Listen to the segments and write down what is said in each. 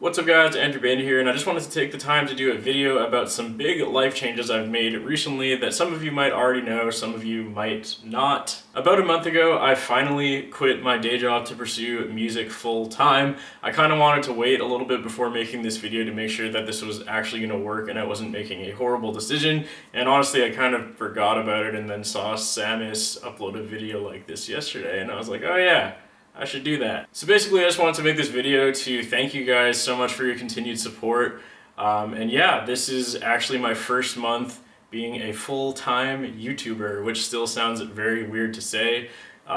What's up guys, Andrew Baena here, and I just wanted to take the time to do a video about some big life changes I've made recently that some of you might already know, some of you might not. About a month ago, I finally quit my day job to pursue music full time. I kind of wanted to wait a little bit before making this video to make sure that this was actually going to work and I wasn't making a horrible decision, and honestly I kind of forgot about it and then saw Samus upload a video like this yesterday and I was like, oh yeah, I should do that. So basically I just wanted to make this video to thank you guys so much for your continued support. And yeah, this is actually my first month being a full-time YouTuber, which still sounds very weird to say.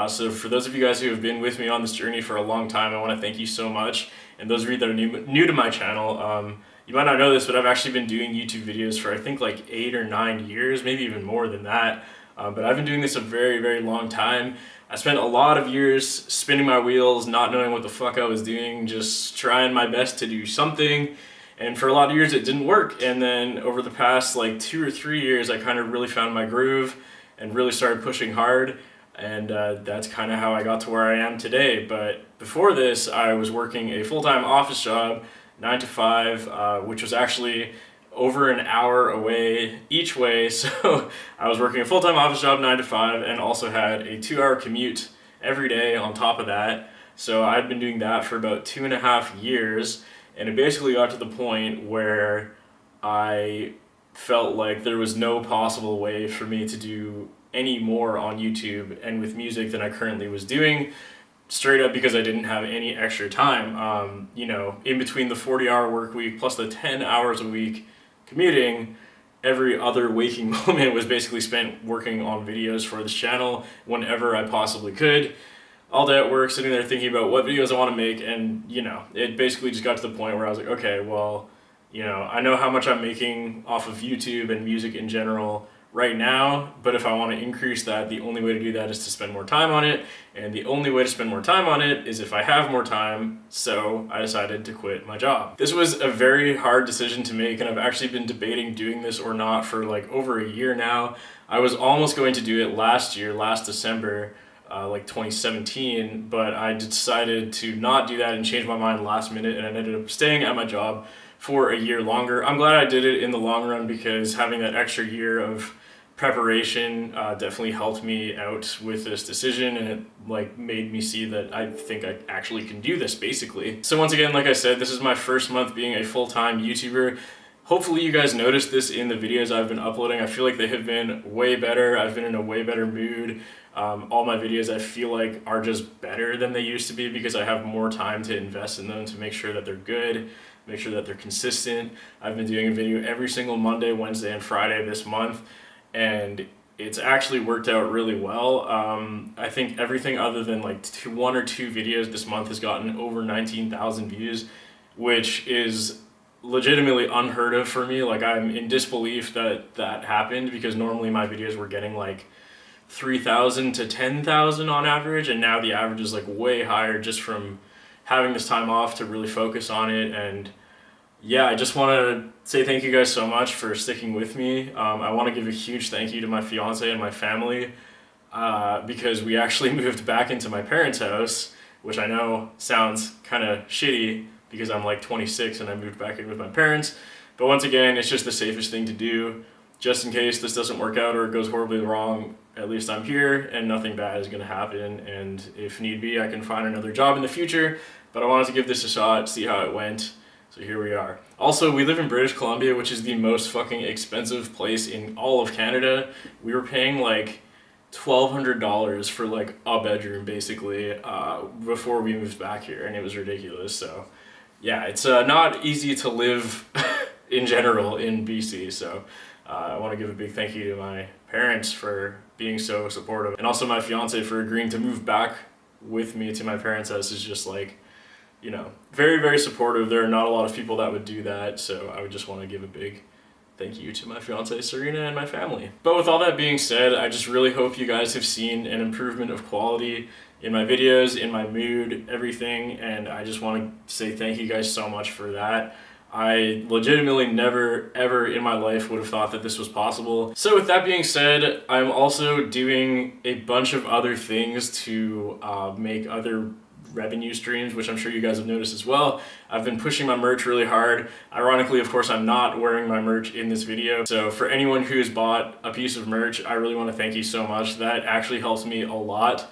So for those of you guys who have been with me on this journey for a long time, I want to thank you so much. And those of you that are new to my channel, you might not know this, but I've actually been doing YouTube videos for I think like 8 or 9 years, maybe even more than that. But I've been doing this a very, very long time. I spent a lot of years spinning my wheels, not knowing what the fuck I was doing, just trying my best to do something. And for a lot of years it didn't work. And then over the past like 2 or 3 years, I kind of really found my groove and really started pushing hard. And that's kind of how I got to where I am today. But before this, I was working a full-time office job, 9 to 5, which was actually over an hour away each way. So I was working a full-time office job 9 to 5 and also had a 2-hour commute every day on top of that. So I'd been doing that for about 2.5 years, and it basically got to the point where I felt like there was no possible way for me to do any more on YouTube and with music than I currently was doing, straight up because I didn't have any extra time. In between the 40-hour work week plus the 10 hours a week commuting, every other waking moment was basically spent working on videos for this channel whenever I possibly could. All day at work, sitting there thinking about what videos I want to make, and it basically just got to the point where I was like, okay, well, I know how much I'm making off of YouTube and music in general right now, but if I want to increase that, the only way to do that is to spend more time on it, and the only way to spend more time on it is if I have more time, so I decided to quit my job. This was a very hard decision to make, and I've actually been debating doing this or not for like over a year now. I was almost going to do it last December, like 2017, but I decided to not do that and change my mind last minute, and I ended up staying at my job for a year longer. I'm glad I did it in the long run because having that extra year of preparation definitely helped me out with this decision, and it made me see that I think I actually can do this basically. So once again, like I said, this is my first month being a full-time YouTuber. Hopefully you guys noticed this in the videos I've been uploading. I feel like they have been way better. I've been in a way better mood. All my videos I feel like are just better than they used to be because I have more time to invest in them to make sure that they're good, make sure that they're consistent. I've been doing a video every single Monday, Wednesday, and Friday this month, and it's actually worked out really well. I think everything other than like 1 or 2 videos this month has gotten over 19,000 views, which is legitimately unheard of for me. Like, I'm in disbelief that that happened because normally my videos were getting like 3,000 to 10,000 on average, and now the average is like way higher just from having this time off to really focus on it. And yeah, I just want to say thank you guys so much for sticking with me. I want to give a huge thank you to my fiance and my family because we actually moved back into my parents' house, which I know sounds kind of shitty because I'm like 26 and I moved back in with my parents. But once again, it's just the safest thing to do. Just in case this doesn't work out or it goes horribly wrong, at least I'm here and nothing bad is going to happen. And if need be, I can find another job in the future. But I wanted to give this a shot, see how it went. So here we are. Also, we live in British Columbia, which is the most fucking expensive place in all of Canada. We were paying like $1,200 for like a bedroom basically before we moved back here, and it was ridiculous. So yeah, it's not easy to live in general in BC. So I want to give a big thank you to my parents for being so supportive, and also my fiance for agreeing to move back with me to my parents' house. Is just like, very, very supportive. There are not a lot of people that would do that, so I would just want to give a big thank you to my fiance Serena and my family. But with all that being said, I just really hope you guys have seen an improvement of quality in my videos, in my mood, everything, and I just want to say thank you guys so much for that. I legitimately never, ever in my life would have thought that this was possible. So with that being said, I'm also doing a bunch of other things to make other revenue streams, which I'm sure you guys have noticed as well. I've been pushing my merch really hard. Ironically, of course, I'm not wearing my merch in this video. So for anyone who's bought a piece of merch, I really want to thank you so much. That actually helps me a lot.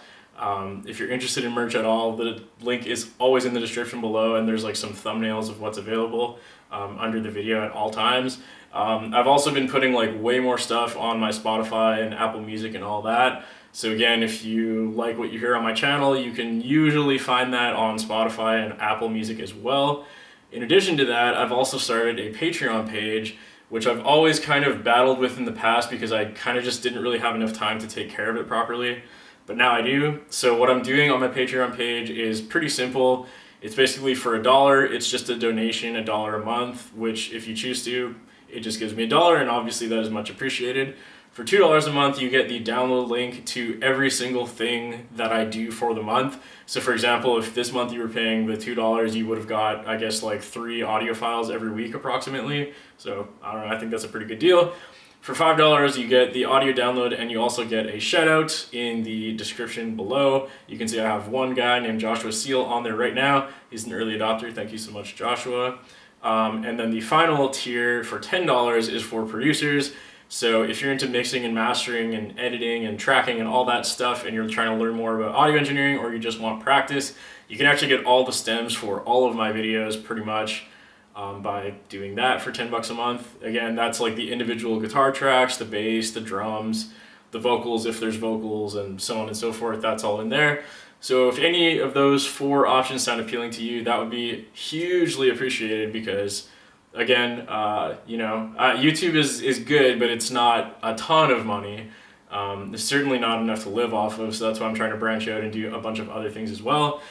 If you're interested in merch at all, the link is always in the description below, and there's like some thumbnails of what's available under the video at all times. I've also been putting like way more stuff on my Spotify and Apple Music and all that. So again, if you like what you hear on my channel, you can usually find that on Spotify and Apple Music as well. In addition to that, I've also started a Patreon page, which I've always kind of battled with in the past because I kind of just didn't really have enough time to take care of it properly. But now I do. So what I'm doing on my Patreon page is pretty simple. It's basically for $1. It's just a donation, $1 a month, which if you choose to, it just gives me $1, and obviously that is much appreciated. For $2 a month, you get the download link to every single thing that I do for the month. So for example, if this month you were paying the $2, you would have got, I guess, like 3 audio files every week approximately. So I don't know, I think that's a pretty good deal. For $5, you get the audio download, and you also get a shout out in the description below. You can see I have one guy named Joshua Seel on there right now. He's an early adopter. Thank you so much, Joshua. And then the final tier for $10 is for producers. So if you're into mixing and mastering and editing and tracking and all that stuff, and you're trying to learn more about audio engineering, or you just want practice, you can actually get all the stems for all of my videos pretty much by doing that for $10 a month. Again, that's like the individual guitar tracks, the bass, the drums, the vocals if there's vocals, and so on and so forth. That's all in there. So if any of those 4 options sound appealing to you, that would be hugely appreciated because, again, YouTube is good, but it's not a ton of money. It's certainly not enough to live off of, so that's why I'm trying to branch out and do a bunch of other things as well.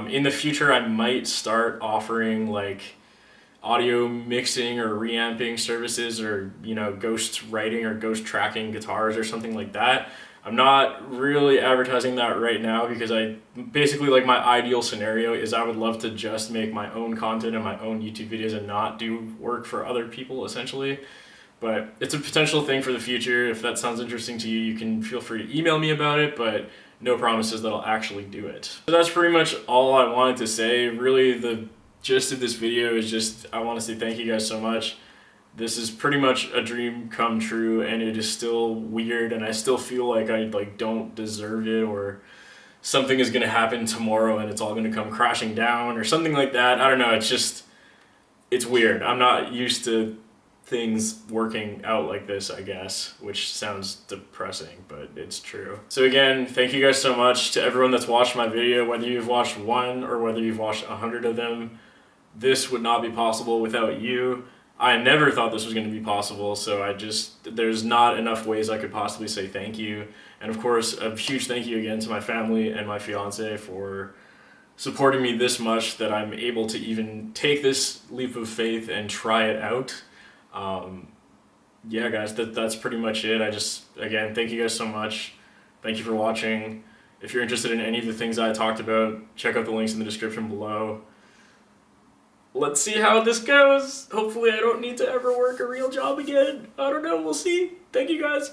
In the future, I might start offering like audio mixing or reamping services, or ghost writing or ghost tracking guitars or something like that. I'm not really advertising that right now because I basically, like, my ideal scenario is I would love to just make my own content and my own YouTube videos and not do work for other people essentially. But it's a potential thing for the future. If that sounds interesting to you, you can feel free to email me about it, but no promises that I'll actually do it. So that's pretty much all I wanted to say. Really, the gist of this video is just I want to say thank you guys so much. This is pretty much a dream come true, and it is still weird, and I still feel like I don't deserve it, or something is going to happen tomorrow and it's all going to come crashing down or something like that. I don't know, it's weird. I'm not used to things working out like this, I guess, which sounds depressing, but it's true. So again, thank you guys so much to everyone that's watched my video, whether you've watched 1 or whether you've watched 100 of them. This would not be possible without you. I never thought this was going to be possible, so there's not enough ways I could possibly say thank you. And of course, a huge thank you again to my family and my fiance for supporting me this much that I'm able to even take this leap of faith and try it out. Yeah, guys, that's pretty much it. Again, thank you guys so much. Thank you for watching. If you're interested in any of the things I talked about, check out the links in the description below. Let's see how this goes. Hopefully I don't need to ever work a real job again. I don't know, we'll see. Thank you guys.